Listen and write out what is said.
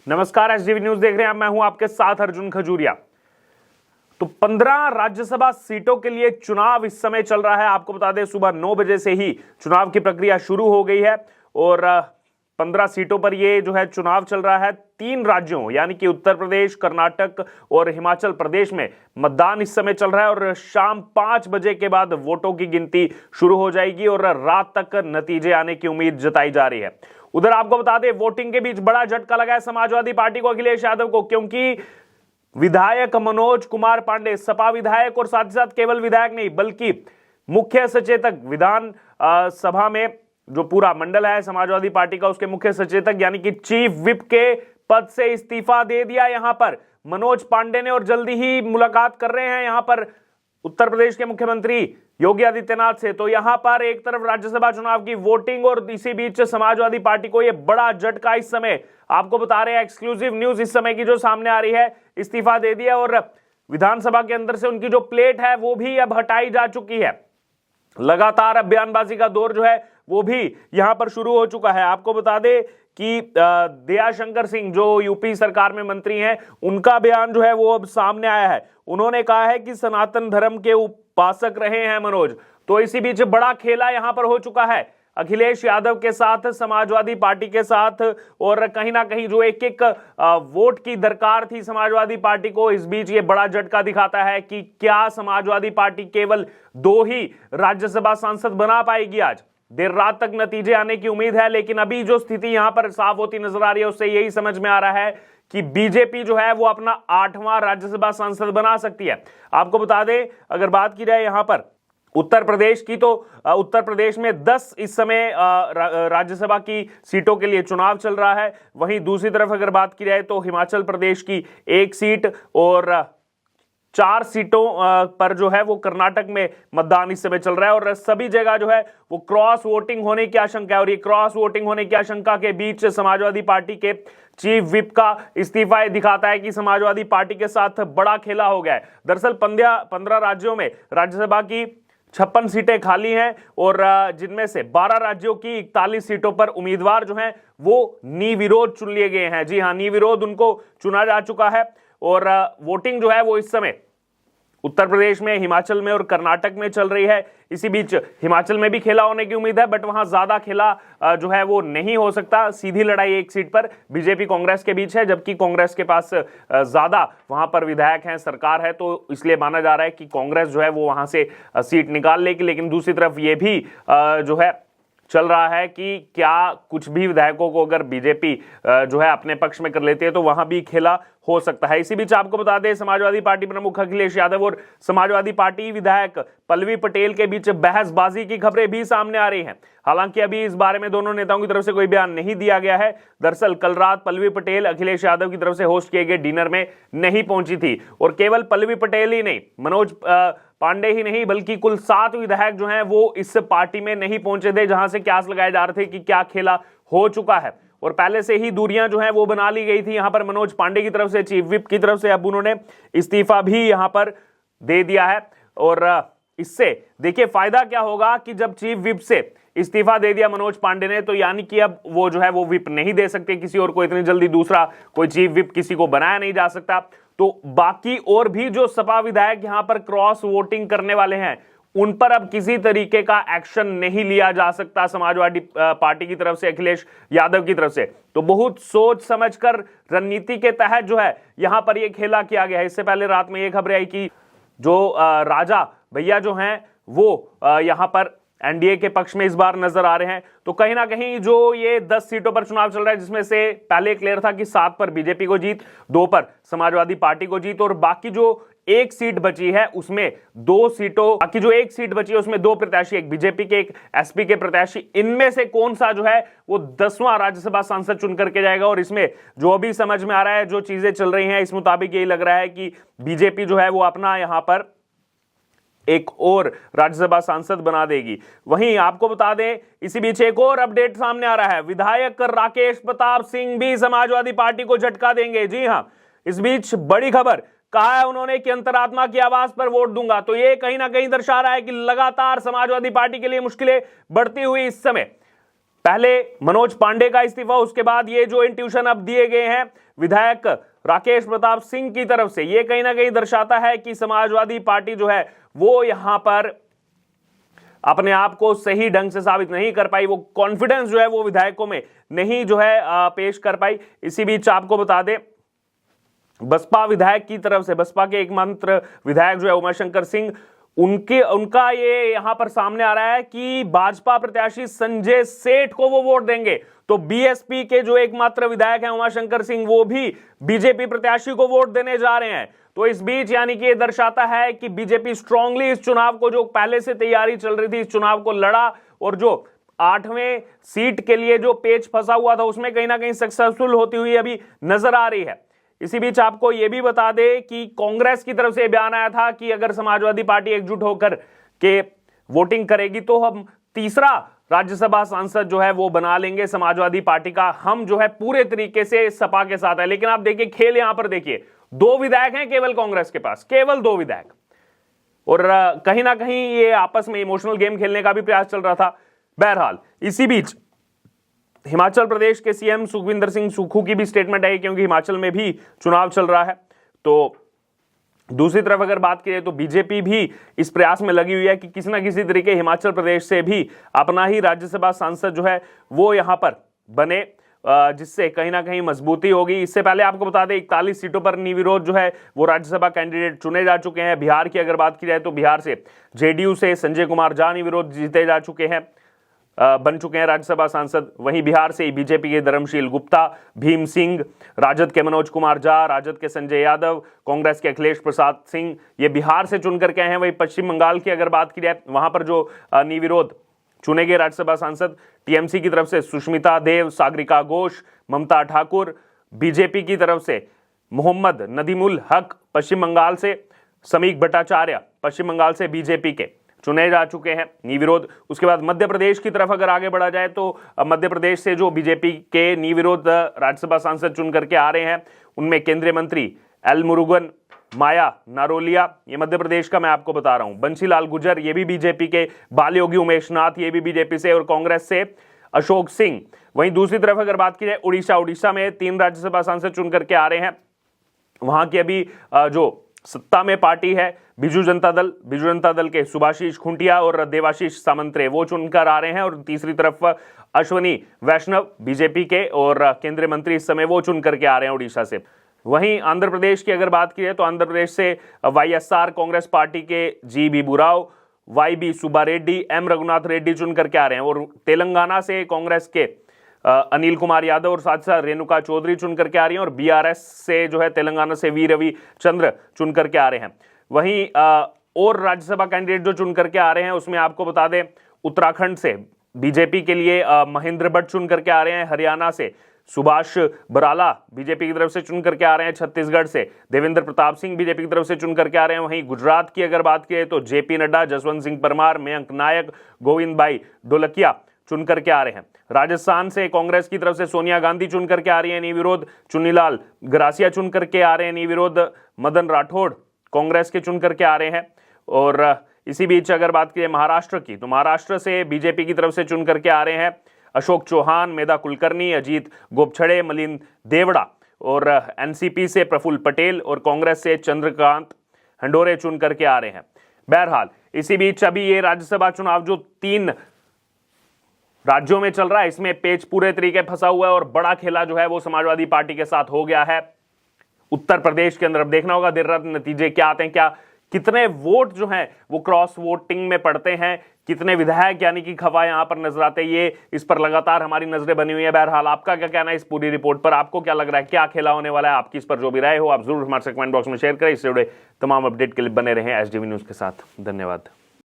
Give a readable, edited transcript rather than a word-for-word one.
नमस्कार, SDV news देख रहे हैं। मैं हूं आपके साथ अर्जुन खजूरिया। तो 15 राज्यसभा सीटों के लिए चुनाव इस समय चल रहा है। आपको बता दें, सुबह 9 बजे से ही चुनाव की प्रक्रिया शुरू हो गई है और 15 सीटों पर ये जो है चुनाव चल रहा है। 3 राज्यों यानी कि उत्तर प्रदेश, कर्नाटक और हिमाचल प्रदेश में मतदान इस समय चल रहा है और शाम 5 बजे के बाद वोटों की गिनती शुरू हो जाएगी और रात तक नतीजे आने की उम्मीद जताई जा रही है। उधर आपको बता दें, वोटिंग के बीच बड़ा झटका लगा है समाजवादी पार्टी को, अखिलेश यादव को, क्योंकि विधायक मनोज कुमार पांडे, सपा विधायक और साथ ही साथ केवल विधायक नहीं बल्कि मुख्य सचेतक विधान सभा में जो पूरा मंडल है समाजवादी पार्टी का, उसके मुख्य सचेतक यानी कि चीफ विप के पद से इस्तीफा दे दिया यहां पर मनोज पांडे ने और जल्दी ही मुलाकात कर रहे हैं यहां पर उत्तर प्रदेश के मुख्यमंत्री योगी आदित्यनाथ से। तो यहां पर एक तरफ राज्यसभा चुनाव की वोटिंग और इसी बीच समाजवादी पार्टी को यह बड़ा झटका इस समय आपको बता रहे हैं, एक्सक्लूसिव न्यूज इस समय की जो सामने आ रही है, इस्तीफा दे दिया और विधानसभा के अंदर से उनकी जो प्लेट है वो भी अब हटाई जा चुकी है। लगातार अब बयानबाजी का दौर जो है वो भी यहां पर शुरू हो चुका है। आपको बता दें कि दयाशंकर सिंह जो यूपी सरकार में मंत्री हैं, उनका बयान जो है वो अब सामने आया है। उन्होंने कहा है कि सनातन धर्म के उपासक रहे हैं मनोज। तो इसी बीच बड़ा खेला यहां पर हो चुका है अखिलेश यादव के साथ, समाजवादी पार्टी के साथ, और कहीं ना कहीं जो एक एक वोट की दरकार थी समाजवादी पार्टी को, इस बीच ये बड़ा झटका दिखाता है कि क्या समाजवादी पार्टी केवल 2 ही राज्यसभा सांसद बना पाएगी। आज देर रात तक नतीजे आने की उम्मीद है, लेकिन अभी जो स्थिति यहां पर साफ होती नजर आ रही है उससे यही समझ में आ रहा है कि बीजेपी जो है वो अपना 8वां राज्यसभा सांसद बना सकती है। आपको बता दें, अगर बात की जाए यहां पर उत्तर प्रदेश की, तो उत्तर प्रदेश में 10 इस समय राज्यसभा की सीटों के लिए चुनाव चल रहा है। वहीं दूसरी तरफ अगर बात की जाए तो हिमाचल प्रदेश की 1 सीट और 4 सीटों पर जो है वो कर्नाटक में मतदान इस समय चल रहा है और सभी जगह जो है वो क्रॉस वोटिंग होने की आशंका है। और ये क्रॉस वोटिंग होने की आशंका के बीच समाजवादी पार्टी के चीफ विप का इस्तीफा दिखाता है कि समाजवादी पार्टी के साथ बड़ा खेला हो गया है। दरअसल 15 राज्यों में राज्यसभा की 56 सीटें खाली हैं और जिनमें से 12 राज्यों की 41 सीटों पर उम्मीदवार जो हैं वो निर्विरोध चुन लिए गए हैं। जी हां, निर्विरोध उनको चुना जा चुका है और वोटिंग जो है वो इस समय उत्तर प्रदेश में, हिमाचल में और कर्नाटक में चल रही है। इसी बीच हिमाचल में भी खेला होने की उम्मीद है, बट वहां ज्यादा खेला जो है वो नहीं हो सकता। सीधी लड़ाई 1 सीट पर बीजेपी कांग्रेस के बीच है, जबकि कांग्रेस के पास ज्यादा वहां पर विधायक हैं, सरकार है, तो इसलिए माना जा रहा है कि कांग्रेस जो है वो वहां से सीट निकाल लेगी। लेकिन दूसरी तरफ ये भी जो है चल रहा है कि क्या कुछ भी विधायकों को अगर बीजेपी जो है अपने पक्ष में कर लेती है तो वहां भी खेला हो सकता है। इसी बीच आपको बता दें, समाजवादी पार्टी प्रमुख अखिलेश यादव और समाजवादी पार्टी विधायक पल्लवी पटेल के बीच बहसबाजी की खबरें भी सामने आ रही हैं। हालांकि अभी इस बारे में दोनों नेताओं की तरफ से कोई बयान नहीं दिया गया है। दरअसल कल रात पल्लवी पटेल अखिलेश यादव की तरफ से होस्ट किए गए डिनर में नहीं पहुंची थी और केवल पल्लवी पटेल ही नहीं, मनोज पांडे ही नहीं बल्कि कुल 7 विधायक जो हैं वो इस पार्टी में नहीं पहुंचे थे, जहां से क्यास लगाए जा रहे थे कि क्या खेला हो चुका है और पहले से ही दूरियां जो हैं वो बना ली गई थी यहां पर मनोज पांडे की तरफ से, चीफ विप की तरफ से। अब उन्होंने इस्तीफा भी यहां पर दे दिया है और इससे देखिए फायदा क्या होगा कि जब चीफ विप से इस्तीफा दे दिया मनोज पांडे ने, तो यानी कि अब वो जो है वो विप नहीं दे सकते किसी और को, इतनी जल्दी दूसरा कोई चीफ विप किसी को बनाया नहीं जा सकता। तो बाकी और भी जो सपा विधायक यहां पर क्रॉस वोटिंग करने वाले हैं उन पर अब किसी तरीके का एक्शन नहीं लिया जा सकता समाजवादी पार्टी की तरफ से, अखिलेश यादव की तरफ से। तो बहुत सोच समझकर रणनीति के तहत जो है यहां पर यह खेला किया गया है। इससे पहले रात में यह खबरें आई कि जो राजा भैया जो हैं वो यहां पर एनडीए के पक्ष में इस बार नजर आ रहे हैं। तो कहीं ना कहीं जो ये 10 सीटों पर चुनाव चल रहा है, जिसमें से पहले क्लियर था कि 7 पर बीजेपी को जीत, 2 पर समाजवादी पार्टी को जीत और बाकी जो 1 सीट बची है उसमें 2 सीटों, बाकी जो 1 सीट बची है उसमें 2 प्रत्याशी, एक बीजेपी के एक एसपी के प्रत्याशी, इनमें से कौन सा जो है वो 10वां राज्यसभा सांसद चुन करके जाएगा। और इसमें जो भी समझ में आ रहा है, जो चीजें चल रही हैं, इस मुताबिक यही लग रहा है कि बीजेपी जो है वो अपना यहां पर एक और राज्यसभा सांसद बना देगी। वहीं आपको बता दें, इसी बीच एक और अपडेट सामने आ रहा है, विधायक राकेश प्रताप सिंह भी समाजवादी पार्टी को झटका देंगे। जी हां, इस बीच बड़ी खबर, कहा है उन्होंने कि अंतरात्मा की आवाज पर वोट दूंगा। तो ये कहीं ना कहीं दर्शा रहा है कि लगातार समाजवादी पार्टी के लिए मुश्किलें बढ़ती हुई इस समय। पहले मनोज पांडे का इस्तीफा, उसके बाद ये जो इंट्यूशन अब दिए गए हैं विधायक राकेश प्रताप सिंह की तरफ से। यह कहीं ना कहीं दर्शाता है कि समाजवादी पार्टी जो है वो यहां पर अपने आप को सही ढंग से साबित नहीं कर पाई, वो कॉन्फिडेंस जो है वो विधायकों में नहीं जो है पेश कर पाई। इसी बीच आपको बता दें, बसपा विधायक की तरफ से, बसपा के एकमात्र विधायक जो है उमाशंकर सिंह, उनका ये यहां पर सामने आ रहा है कि भाजपा प्रत्याशी संजय सेठ को वो वोट देंगे। तो बीएसपी के जो एकमात्र विधायक हैं उमाशंकर सिंह, वो भी बीजेपी प्रत्याशी को वोट देने जा रहे हैं। तो इस बीच यानी कि यह दर्शाता है कि बीजेपी स्ट्रांगली इस चुनाव को, जो पहले से तैयारी चल रही थी, इस चुनाव को लड़ा और जो 8वें सीट के लिए जो पेच फंसा हुआ था उसमें कहीं ना कहीं सक्सेसफुल होती हुई अभी नजर आ रही है। इसी बीच आपको यह भी बता दें कि कांग्रेस की तरफ से बयान आया था कि अगर समाजवादी पार्टी एकजुट होकर के वोटिंग करेगी तो हम तीसरा राज्यसभा सांसद जो है वो बना लेंगे समाजवादी पार्टी का। हम जो है पूरे तरीके से सपा के साथ है। लेकिन आप देखिए खेल, यहां पर देखिए 2 विधायक हैं केवल कांग्रेस के पास, केवल 2 विधायक, और कहीं ना कहीं ये आपस में इमोशनल गेम खेलने का भी प्रयास चल रहा था। बहरहाल इसी बीच हिमाचल प्रदेश के सीएम सुखविंदर सिंह सुक्खू की भी स्टेटमेंट आई, क्योंकि हिमाचल में भी चुनाव चल रहा है। तो दूसरी तरफ अगर बात करें तो बीजेपी भी इस प्रयास में लगी हुई है कि किसी ना किसी तरीके हिमाचल प्रदेश से भी अपना ही राज्यसभा सांसद जो है वो यहां पर बने, जिससे कहीं ना कहीं मजबूती होगी। इससे पहले आपको बता दें 41 सीटों पर निर्विरोध जो है वो राज्यसभा कैंडिडेट चुने जा चुके हैं। बिहार की अगर बात की जाए तो बिहार से जेडीयू से संजय कुमार झा निर्विरोध जीते जा चुके हैं, बन चुके हैं राज्यसभा सांसद। वहीं बिहार से बीजेपी के धर्मशील गुप्ता, भीम सिंह, राजद के मनोज कुमार झा, राजद के संजय यादव, कांग्रेस के अखिलेश प्रसाद सिंह, ये बिहार से चुनकर के आए हैं। वहीं पश्चिम बंगाल की अगर बात की जाए, वहां पर जो निर्विरोध चुने गए राज्यसभा सांसद, टीएमसी की तरफ से सुष्मिता देव, सागरिका घोष, ममता ठाकुर, बीजेपी की तरफ से मोहम्मद नदीमुल हक पश्चिम बंगाल से, समीक भट्टाचार्य पश्चिम बंगाल से बीजेपी के चुने जा चुके हैं निर्विरोध। उसके बाद मध्य प्रदेश की तरफ अगर आगे बढ़ा जाए तो मध्य प्रदेश से जो बीजेपी के निर्विरोध राज्यसभा सांसद चुन करके आ रहे हैं, उनमें केंद्रीय मंत्री एल मुरुगन, माया नारोलिया, ये मध्य प्रदेश का मैं आपको बता रहा हूं, बंशीलाल गुर्जर, ये भी बीजेपी के, बाल योगी उमेश नाथ, ये भी बीजेपी से, और कांग्रेस से अशोक सिंह। वहीं दूसरी तरफ अगर बात की जाए उड़ीसा में 3 राज्यसभा सांसद चुन करके आ रहे हैं। वहां की अभी जो सत्ता में पार्टी है बिजू जनता दल के सुभाषीष खुंटिया और देवाशीष सामंतरे, वो चुनकर आ रहे हैं। और तीसरी तरफ अश्वनी वैष्णव बीजेपी के और केंद्रीय मंत्री इस समय वो चुन करके आ रहे हैं उड़ीसा से। वहीं आंध्र प्रदेश की अगर बात की जाए तो आंध्र प्रदेश से वाईएसआर कांग्रेस पार्टी के G B Rao, Y Subba Reddy, M Raghunath Reddy चुन करके आ रहे हैं। और तेलंगाना से कांग्रेस के अनिल कुमार यादव और साथ साथ रेणुका चौधरी चुन करके आ रही हैं। और बीआरएस से जो है तेलंगाना से वी रवि चंद्र चुन करके आ रहे हैं। वहीं और राज्यसभा कैंडिडेट जो चुन करके आ रहे हैं उसमें आपको बता दें उत्तराखंड से बीजेपी के लिए महेंद्र भट्ट चुन करके आ रहे हैं। हरियाणा से सुभाष बराला बीजेपी की तरफ से चुन करके आ रहे हैं। छत्तीसगढ़ से देवेंद्र प्रताप सिंह बीजेपी की तरफ से चुन करके आ रहे हैं। वहीं गुजरात की अगर बात की तो जेपी नड्डा, जसवंत सिंह परमार, मयंक नायक, गोविंद भाई ढोलकिया चुन करके आ रहे हैं। राजस्थान से कांग्रेस की तरफ से सोनिया गांधी चुन करके आ रही है निर्विरोध, चुन्नीलाल गरासिया चुन करके आ रहे हैं निर्विरोध, मदन राठौड़ कांग्रेस के चुन करके आ रहे हैं। और इसी बीच अगर बात करें महाराष्ट्र की तो महाराष्ट्र से बीजेपी की तरफ से चुन करके आ रहे हैं अशोक चौहान, मेधा कुलकर्णी, अजीत गोपछड़े, मलिन देवड़ा, और एनसीपी से प्रफुल्ल पटेल और कांग्रेस से चंद्रकांत हंडोरे चुन करके आ रहे हैं। बहरहाल इसी बीच अभी ये राज्यसभा चुनाव जो 3 राज्यों में चल रहा है, इसमें पेच पूरे तरीके फंसा हुआ है और बड़ा खेला जो है वो समाजवादी पार्टी के साथ हो गया है। उत्तर प्रदेश के अंदर अब देखना होगा देर रात नतीजे क्या आते हैं, क्या कितने वोट जो हैं वो क्रॉस वोटिंग में पड़ते हैं, कितने विधायक यानी कि खफा यहां पर नजर आते हैं, ये इस पर लगातार हमारी नजरें बनी हुई है। बहरहाल आपका क्या कहना है इस पूरी रिपोर्ट पर, आपको क्या लग रहा है क्या खेला होने वाला है, आपकी इस पर जो भी राय हो आप जरूर हमारे कमेंट बॉक्स में शेयर करें। इससे जुड़े तमाम अपडेट के लिए बने रहें एसडीवी न्यूज के साथ। धन्यवाद।